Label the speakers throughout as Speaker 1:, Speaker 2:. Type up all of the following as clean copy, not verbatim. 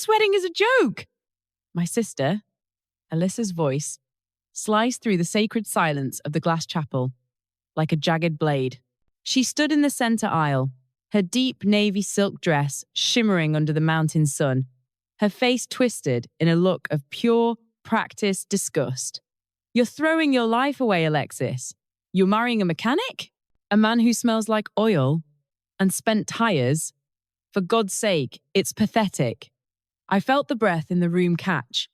Speaker 1: This wedding is a joke. My sister, Alyssa's voice, sliced through the sacred silence of the glass chapel like a jagged blade. She stood in the center aisle, her deep navy silk dress shimmering under the mountain sun, her face twisted in a look of pure, practiced disgust. You're throwing your life away, Alexis. You're marrying a mechanic? A man who smells like oil and spent tires? For God's sake, it's pathetic. I felt the breath in the room catch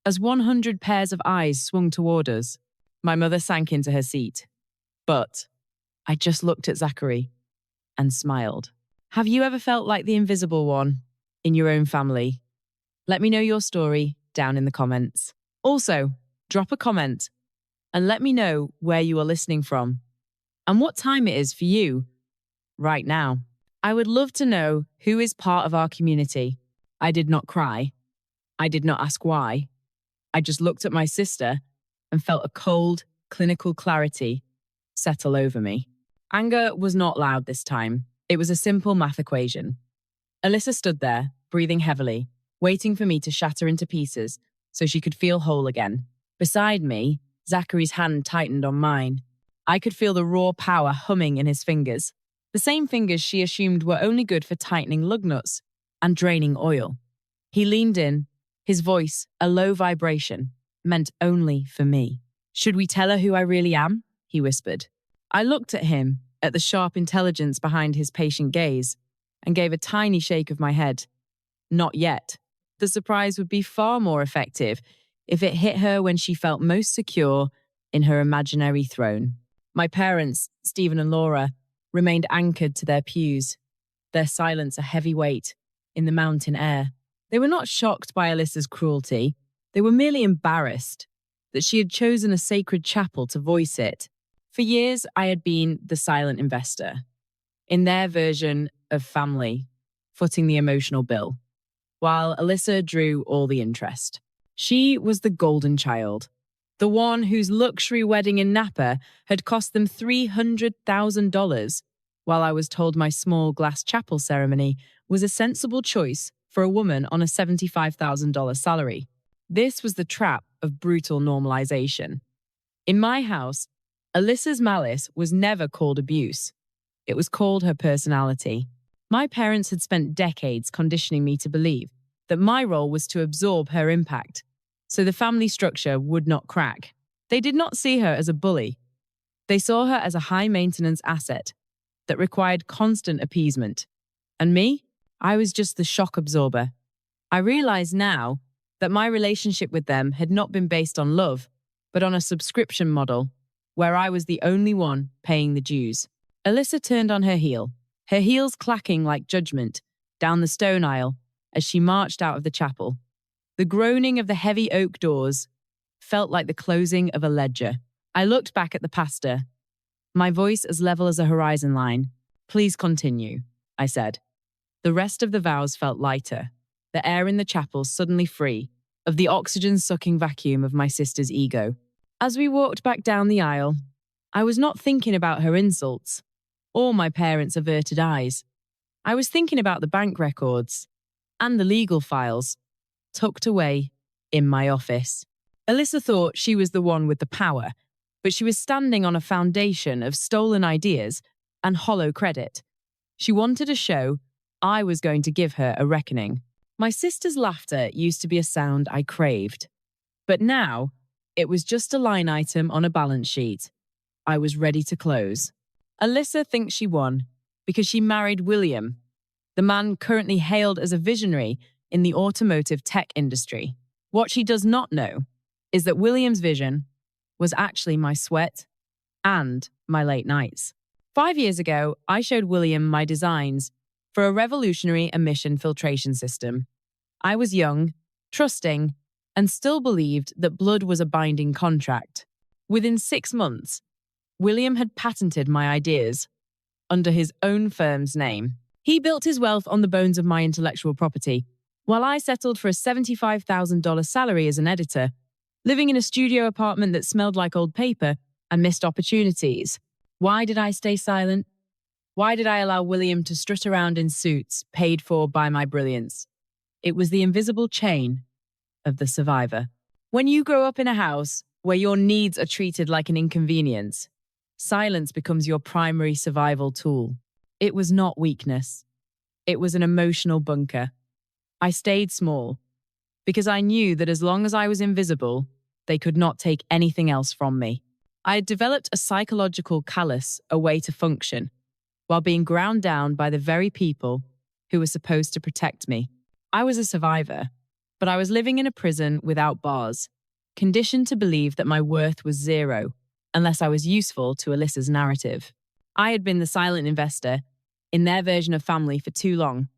Speaker 1: as 100 pairs of eyes swung toward us. My mother sank into her seat. But I just looked at Zachary and smiled. Have you ever felt like the invisible one in your own family? Let me know your story down in the comments. Also, drop a comment and let me know where you are listening from and what time it is for you right now. I would love to know who is part of our community. I did not cry. I did not ask why. I just looked at my sister and felt a cold, clinical clarity settle over me. Anger was not loud this time. It was a simple math equation. Alyssa stood there, breathing heavily, waiting for me to shatter into pieces so she could feel whole again. Beside me, Zachary's hand tightened on mine. I could feel the raw power humming in his fingers, the same fingers she assumed were only good for tightening lug nuts and draining oil. He leaned in, his voice, a low vibration, meant only for me. Should we tell her who I really am? He whispered. I looked at him, at the sharp intelligence behind his patient gaze, and gave a tiny shake of my head. Not yet. The surprise would be far more effective if it hit her when she felt most secure in her imaginary throne. My parents, Stephen and Laura, remained anchored to their pews, their silence a heavy weight in the mountain air. They were not shocked by Alyssa's cruelty. They were merely embarrassed that she had chosen a sacred chapel to voice it. For years, I had been the silent investor, in their version of family, footing the emotional bill, while Alyssa drew all the interest. She was the golden child, the one whose luxury wedding in Napa had cost them $300,000, while I was told my small glass chapel ceremony was a sensible choice for a woman on a $75,000 salary. This was the trap of brutal normalization. In my house, Alyssa's malice was never called abuse. It was called her personality. My parents had spent decades conditioning me to believe that my role was to absorb her impact, so the family structure would not crack. They did not see her as a bully. They saw her as a high-maintenance asset that required constant appeasement. And me? I was just the shock absorber. I realize now that my relationship with them had not been based on love, but on a subscription model, where I was the only one paying the dues. Alyssa turned on her heel, her heels clacking like judgment, down the stone aisle as she marched out of the chapel. The groaning of the heavy oak doors felt like the closing of a ledger. I looked back at the pastor, my voice as level as a horizon line. Please continue, I said. The rest of the vows felt lighter, the air in the chapel suddenly free of the oxygen-sucking vacuum of my sister's ego. As we walked back down the aisle, I was not thinking about her insults or my parents' averted eyes. I was thinking about the bank records and the legal files tucked away in my office. Alyssa thought she was the one with the power, but she was standing on a foundation of stolen ideas and hollow credit. She wanted a show. I was going to give her a reckoning. My sister's laughter used to be a sound I craved, but now it was just a line item on a balance sheet. I was ready to close. Alyssa thinks she won because she married William, the man currently hailed as a visionary in the automotive tech industry. What she does not know is that William's vision was actually my sweat and my late nights. 5 years ago, I showed William my designs for a revolutionary emission filtration system. I was young, trusting, and still believed that blood was a binding contract. Within 6 months, William had patented my ideas under his own firm's name. He built his wealth on the bones of my intellectual property, while I settled for a $75,000 salary as an editor, living in a studio apartment that smelled like old paper and missed opportunities. Why did I stay silent? Why did I allow William to strut around in suits paid for by my brilliance? It was the invisible chain of the survivor. When you grow up in a house where your needs are treated like an inconvenience, silence becomes your primary survival tool. It was not weakness. It was an emotional bunker. I stayed small because I knew that as long as I was invisible, they could not take anything else from me. I had developed a psychological callous, a way to function, while being ground down by the very people who were supposed to protect me. I was a survivor, but I was living in a prison without bars, conditioned to believe that my worth was zero unless I was useful to Alyssa's narrative. I had been the silent investor in their version of family for too long,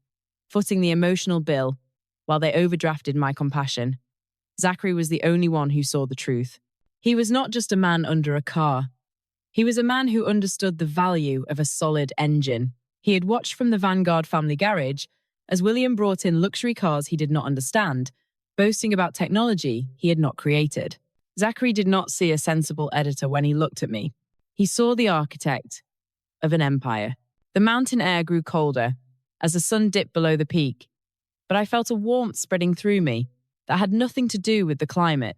Speaker 1: footing the emotional bill while they overdrafted my compassion. Zachary was the only one who saw the truth. He was not just a man under a car. He was a man who understood the value of a solid engine. He had watched from the Vanguard family garage as William brought in luxury cars he did not understand, boasting about technology he had not created. Zachary did not see a sensible editor when he looked at me. He saw the architect of an empire. The mountain air grew colder as the sun dipped below the peak, but I felt a warmth spreading through me that had nothing to do with the climate.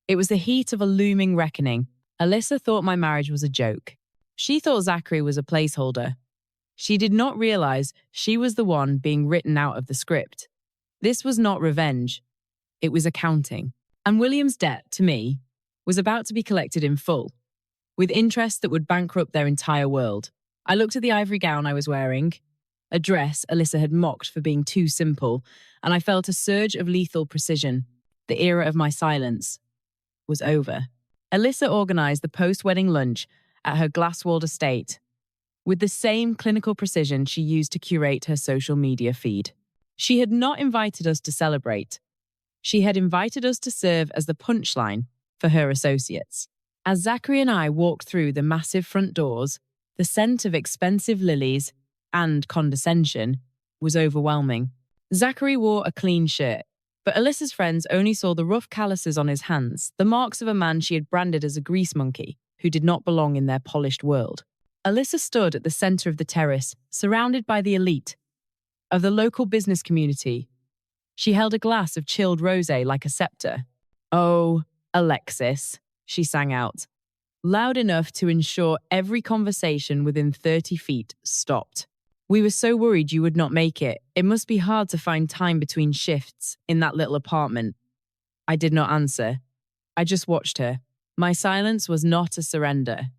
Speaker 1: It was the heat of a looming reckoning. Alyssa thought my marriage was a joke. She thought Zachary was a placeholder. She did not realize she was the one being written out of the script. This was not revenge. It was accounting. And William's debt, to me, was about to be collected in full, with interest that would bankrupt their entire world. I looked at the ivory gown I was wearing, a dress Alyssa had mocked for being too simple, and I felt a surge of lethal precision. The era of my silence was over. Alyssa organized the post-wedding lunch at her glass-walled estate with the same clinical precision she used to curate her social media feed. She had not invited us to celebrate. She had invited us to serve as the punchline for her associates. As Zachary and I walked through the massive front doors, the scent of expensive lilies and condescension was overwhelming. Zachary wore a clean shirt, but Alyssa's friends only saw the rough calluses on his hands, the marks of a man she had branded as a grease monkey who did not belong in their polished world. Alyssa stood at the center of the terrace, surrounded by the elite of the local business community. She held a glass of chilled rosé like a scepter. "Oh, Alexis," she sang out, loud enough to ensure every conversation within 30 feet stopped. "We were so worried you would not make it. It must be hard to find time between shifts in that little apartment." I did not answer. I just watched her. My silence was not a surrender.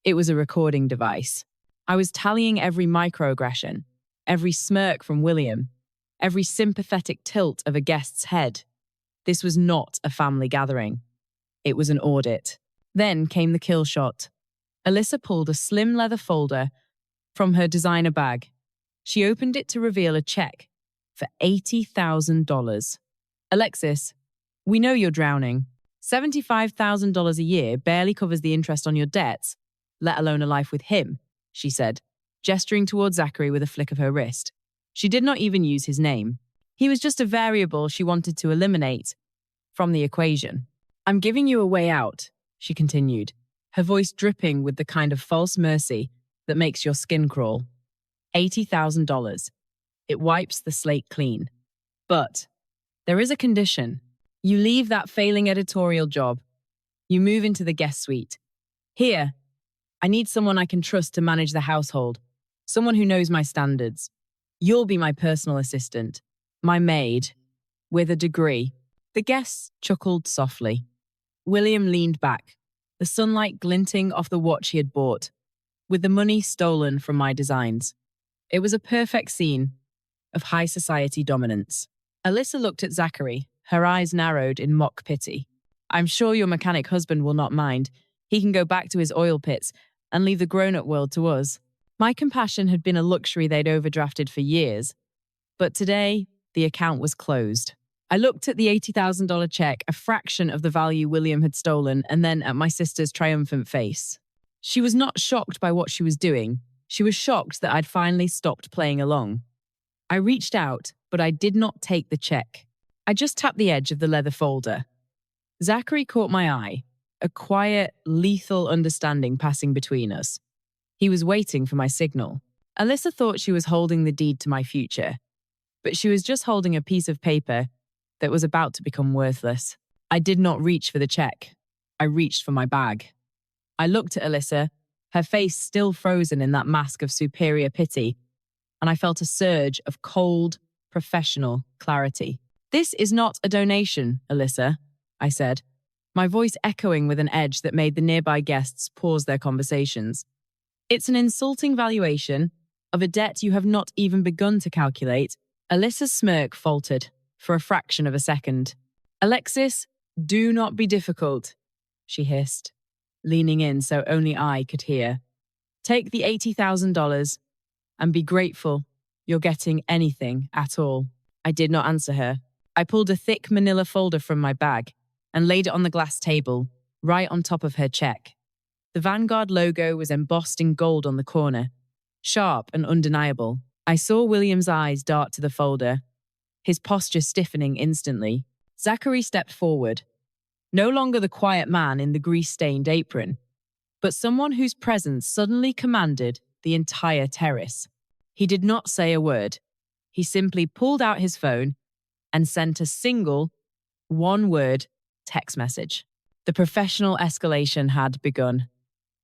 Speaker 1: It was a recording device. I was tallying every microaggression, every smirk from William, every sympathetic tilt of a guest's head. This was not a family gathering. It was an audit. Then came the kill shot. Alyssa pulled a slim leather folder from her designer bag. She opened it to reveal a check for $80,000. "Alexis, we know you're drowning. $75,000 a year barely covers the interest on your debts, let alone a life with him," she said, gesturing towards Zachary with a flick of her wrist. She did not even use his name. He was just a variable she wanted to eliminate from the equation. "I'm giving you a way out," she continued, her voice dripping with the kind of false mercy that makes your skin crawl. $80,000. It wipes the slate clean. But there is a condition. You leave that failing editorial job. You move into the guest suite. Here, I need someone I can trust to manage the household, someone who knows my standards. You'll be my personal assistant, my maid, with a degree. The guests chuckled softly. William leaned back, the sunlight glinting off the watch he had bought, with the money stolen from my designs. It was a perfect scene of high society dominance. Alyssa looked at Zachary, her eyes narrowed in mock pity. "I'm sure your mechanic husband will not mind. He can go back to his oil pits and leave the grown-up world to us." My compassion had been a luxury they'd overdrafted for years, but today the account was closed. I looked at the $80,000 check, a fraction of the value William had stolen, and then at my sister's triumphant face. She was not shocked by what she was doing. She was shocked that I'd finally stopped playing along. I reached out, but I did not take the check. I just tapped the edge of the leather folder. Zachary caught my eye, a quiet, lethal understanding passing between us. He was waiting for my signal. Alyssa thought she was holding the deed to my future. but she was just holding a piece of paper that was about to become worthless. I did not reach for the check. I reached for my bag. I looked at Alyssa, her face still frozen in that mask of superior pity, and I felt a surge of cold, professional clarity. "This is not a donation, Alyssa," I said, my voice echoing with an edge that made the nearby guests pause their conversations. "It's an insulting valuation of a debt you have not even begun to calculate." Alyssa's smirk faltered for a fraction of a second. "Alexis, do not be difficult," she hissed, leaning in so only I could hear. "Take the $80,000 and be grateful you're getting anything at all." I did not answer her. I pulled a thick manila folder from my bag and laid it on the glass table, right on top of her check. The Vanguard logo was embossed in gold on the corner, sharp and undeniable. I saw William's eyes dart to the folder, his posture stiffening instantly. Zachary stepped forward, no longer the quiet man in the grease-stained apron, but someone whose presence suddenly commanded the entire terrace. He did not say a word. He simply pulled out his phone and sent a single, one-word text message. The professional escalation had begun.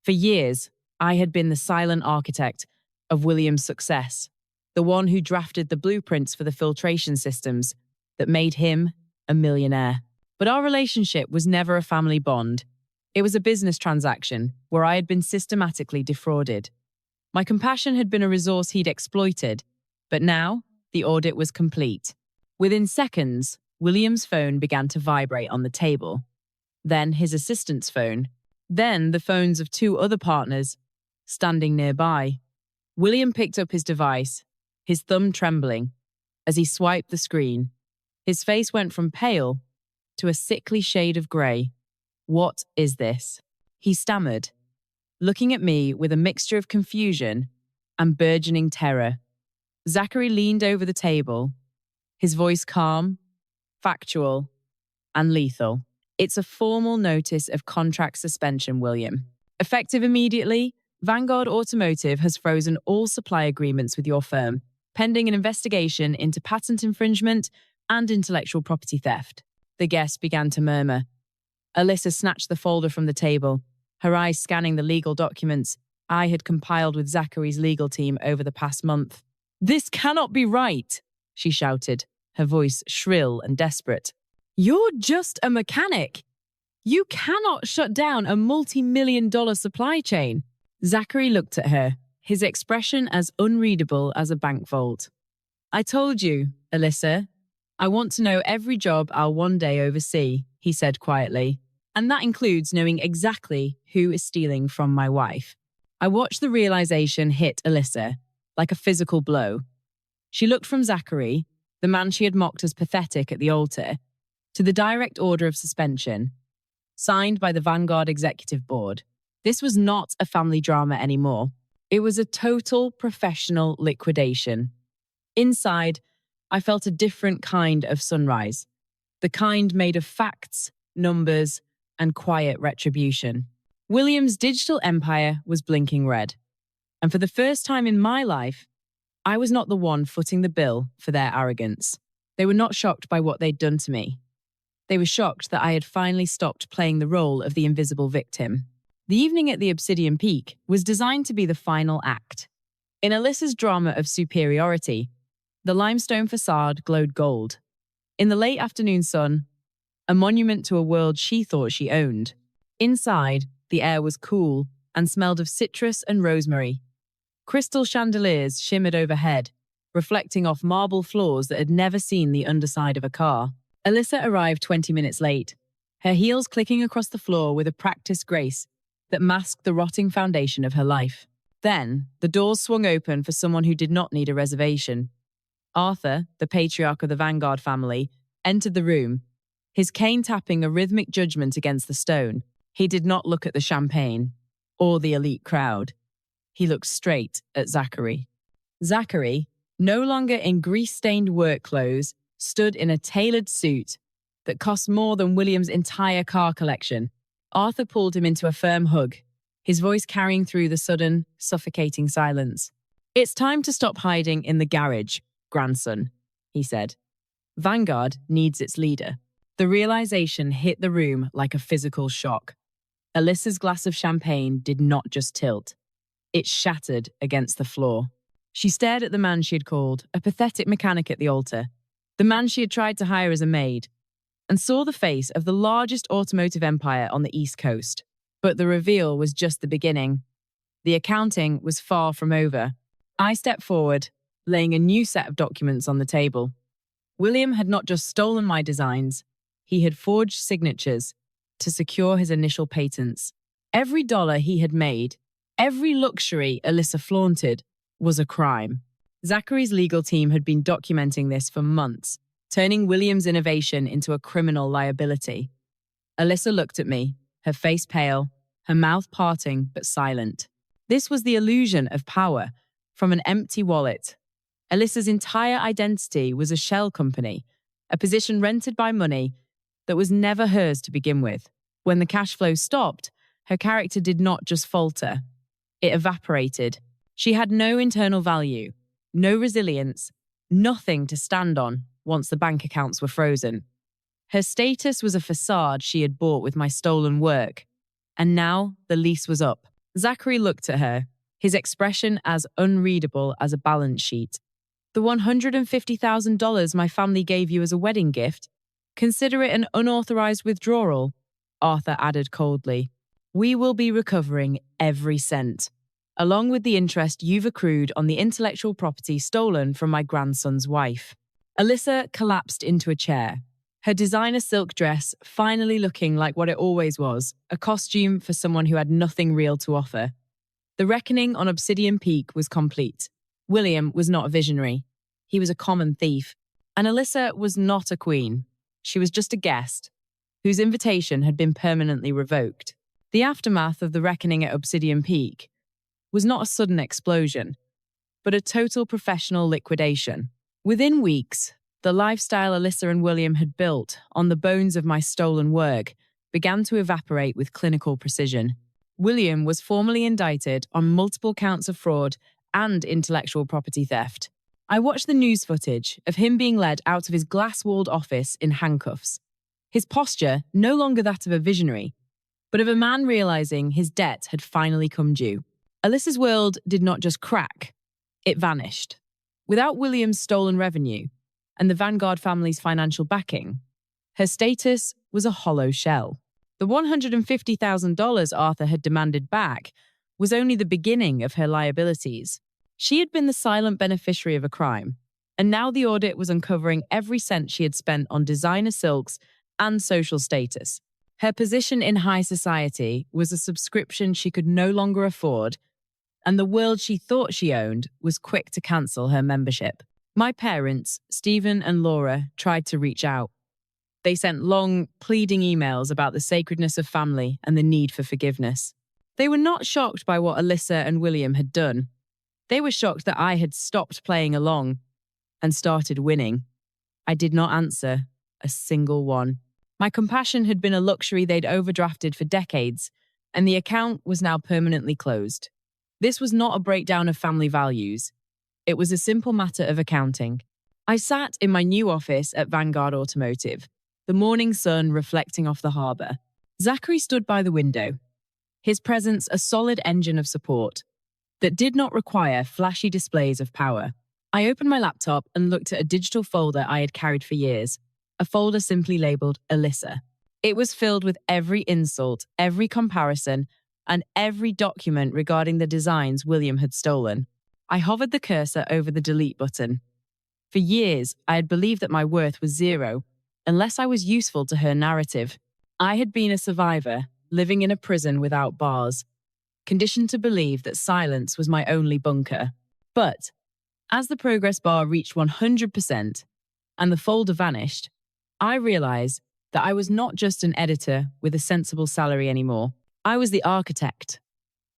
Speaker 1: For years, I had been the silent architect of William's success, the one who drafted the blueprints for the filtration systems that made him a millionaire. But our relationship was never a family bond. It was a business transaction where I had been systematically defrauded. My compassion had been a resource he'd exploited, but now the audit was complete. Within seconds, William's phone began to vibrate on the table. Then his assistant's phone. Then the phones of two other partners standing nearby. William picked up his device, his thumb trembling. As he swiped the screen, his face went from pale to a sickly shade of grey. "What is this?" he stammered, looking at me with a mixture of confusion and burgeoning terror. Zachary leaned over the table, his voice calm, factual, and lethal. "It's a formal notice of contract suspension, William. Effective immediately, Vanguard Automotive has frozen all supply agreements with your firm, pending an investigation into patent infringement and intellectual property theft." The guests began to murmur. Alyssa snatched the folder from the table, her eyes scanning the legal documents I had compiled with Zachary's legal team over the past month. "This cannot be right," she shouted, her voice shrill and desperate. "You're just a mechanic. You cannot shut down a multi-million-dollar supply chain." Zachary looked at her, his expression as unreadable as a bank vault. "I told you, Alyssa, I want to know every job I'll one day oversee," he said quietly. "And that includes knowing exactly who is stealing from my wife." I watched the realization hit Alyssa like a physical blow. She looked from Zachary, the man she had mocked as pathetic at the altar, to the direct order of suspension, signed by the Vanguard Executive Board. This was not a family drama anymore. It was a total professional liquidation. Inside, I felt a different kind of sunrise, the kind made of facts, numbers, and quiet retribution. William's digital empire was blinking red. And for the first time in my life, I was not the one footing the bill for their arrogance. They were not shocked by what they'd done to me. They were shocked that I had finally stopped playing the role of the invisible victim. The evening at the Obsidian Peak was designed to be the final act. In Alyssa's drama of superiority, the limestone facade glowed gold. In the late afternoon sun, a monument to a world she thought she owned. Inside, the air was cool and smelled of citrus and rosemary. Crystal chandeliers shimmered overhead, reflecting off marble floors that had never seen the underside of a car. Alyssa arrived 20 minutes late, her heels clicking across the floor with a practiced grace that masked the rotting foundation of her life. Then, the doors swung open for someone who did not need a reservation. Arthur, the patriarch of the Vanguard family, entered the room, his cane tapping a rhythmic judgment against the stone. He did not look at the champagne or the elite crowd. He looked straight at Zachary. Zachary, no longer in grease-stained work clothes, stood in a tailored suit that cost more than William's entire car collection. Arthur pulled him into a firm hug, his voice carrying through the sudden, suffocating silence. "It's time to stop hiding in the garage, grandson," he said. Vanguard needs its leader. The realization hit the room like a physical shock. Alyssa's glass of champagne did not just tilt. It shattered against the floor. She stared at the man she had called a pathetic mechanic at the altar, the man she had tried to hire as a maid, and saw the face of the largest automotive empire on the East Coast. But the reveal was just the beginning. The accounting was far from over. I stepped forward, laying a new set of documents on the table. William had not just stolen my designs, he had forged signatures to secure his initial patents. Every dollar he had made, every luxury Alyssa flaunted, was a crime. Zachary's legal team had been documenting this for months, turning William's innovation into a criminal liability. Alyssa looked at me, her face pale, her mouth parting but silent. This was the illusion of power from an empty wallet. Alyssa's entire identity was a shell company, a position rented by money that was never hers to begin with. When the cash flow stopped, her character did not just falter. It evaporated. She had no internal value, no resilience, nothing to stand on once the bank accounts were frozen. Her status was a facade she had bought with my stolen work. And now the lease was up. Zachary looked at her, his expression as unreadable as a balance sheet. The $150,000 my family gave you as a wedding gift, consider it an unauthorized withdrawal, Arthur added coldly. We will be recovering every cent, along with the interest you've accrued on the intellectual property stolen from my grandson's wife. Alyssa collapsed into a chair, her designer silk dress finally looking like what it always was, a costume for someone who had nothing real to offer. The reckoning on Obsidian Peak was complete. William was not a visionary. He was a common thief. And Alyssa was not a queen. She was just a guest, whose invitation had been permanently revoked. The aftermath of the reckoning at Obsidian Peak was not a sudden explosion, but a total professional liquidation. Within weeks, the lifestyle Alyssa and William had built on the bones of my stolen work began to evaporate with clinical precision. William was formally indicted on multiple counts of fraud and intellectual property theft. I watched the news footage of him being led out of his glass-walled office in handcuffs. His posture no longer that of a visionary, but of a man realizing his debt had finally come due. Alyssa's world did not just crack, it vanished. Without William's stolen revenue and the Vanguard family's financial backing, her status was a hollow shell. The $150,000 Arthur had demanded back was only the beginning of her liabilities. She had been the silent beneficiary of a crime, and now the audit was uncovering every cent she had spent on designer silks and social status. Her position in high society was a subscription she could no longer afford, and the world she thought she owned was quick to cancel her membership. My parents, Stephen and Laura, tried to reach out. They sent long, pleading emails about the sacredness of family and the need for forgiveness. They were not shocked by what Alyssa and William had done. They were shocked that I had stopped playing along and started winning. I did not answer a single one. My compassion had been a luxury they'd overdrafted for decades, and the account was now permanently closed. This was not a breakdown of family values. It was a simple matter of accounting. I sat in my new office at Vanguard Automotive, the morning sun reflecting off the harbour. Zachary stood by the window, his presence a solid engine of support that did not require flashy displays of power. I opened my laptop and looked at a digital folder I had carried for years, a folder simply labelled Alyssa. It was filled with every insult, every comparison, and every document regarding the designs William had stolen. I hovered the cursor over the delete button. For years, I had believed that my worth was zero, unless I was useful to her narrative. I had been a survivor, living in a prison without bars, conditioned to believe that silence was my only bunker. But as the progress bar reached 100% and the folder vanished, I realized that I was not just an editor with a sensible salary anymore. I was the architect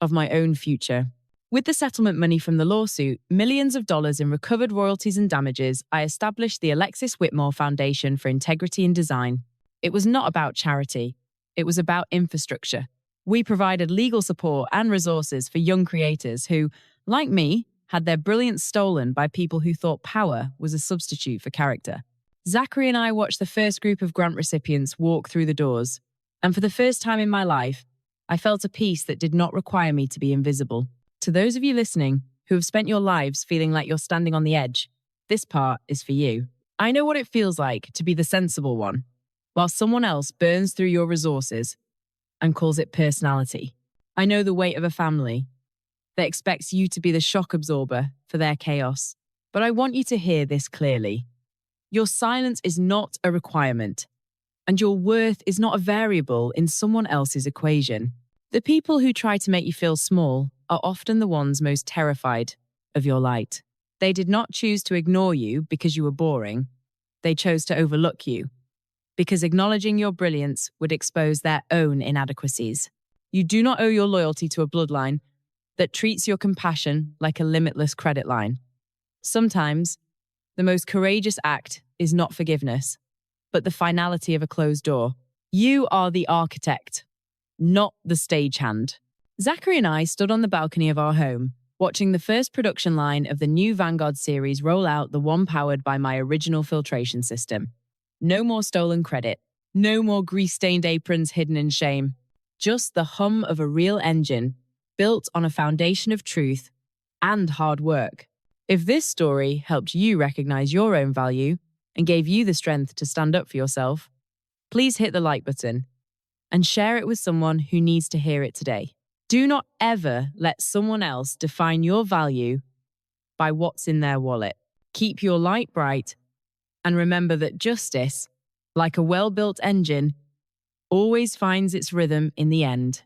Speaker 1: of my own future. With the settlement money from the lawsuit, millions of dollars in recovered royalties and damages, I established the Alexis Whitmore Foundation for Integrity in Design. It was not about charity. It was about infrastructure. We provided legal support and resources for young creators who, like me, had their brilliance stolen by people who thought power was a substitute for character. Zachary and I watched the first group of grant recipients walk through the doors, and for the first time in my life, I felt a peace that did not require me to be invisible. To those of you listening who have spent your lives feeling like you're standing on the edge, this part is for you. I know what it feels like to be the sensible one, while someone else burns through your resources and calls it personality. I know the weight of a family that expects you to be the shock absorber for their chaos. But I want you to hear this clearly. Your silence is not a requirement, and your worth is not a variable in someone else's equation. The people who try to make you feel small are often the ones most terrified of your light. They did not choose to ignore you because you were boring. They chose to overlook you, because acknowledging your brilliance would expose their own inadequacies. You do not owe your loyalty to a bloodline that treats your compassion like a limitless credit line. Sometimes, the most courageous act is not forgiveness, but the finality of a closed door. You are the architect, not the stagehand. Zachary and I stood on the balcony of our home, watching the first production line of the new Vanguard series roll out, the one powered by my original filtration system. No more stolen credit. No more grease-stained aprons hidden in shame. Just the hum of a real engine built on a foundation of truth and hard work. If this story helped you recognize your own value and gave you the strength to stand up for yourself, please hit the like button and share it with someone who needs to hear it today. Do not ever let someone else define your value by what's in their wallet. Keep your light bright and remember that justice, like a well-built engine, always finds its rhythm in the end.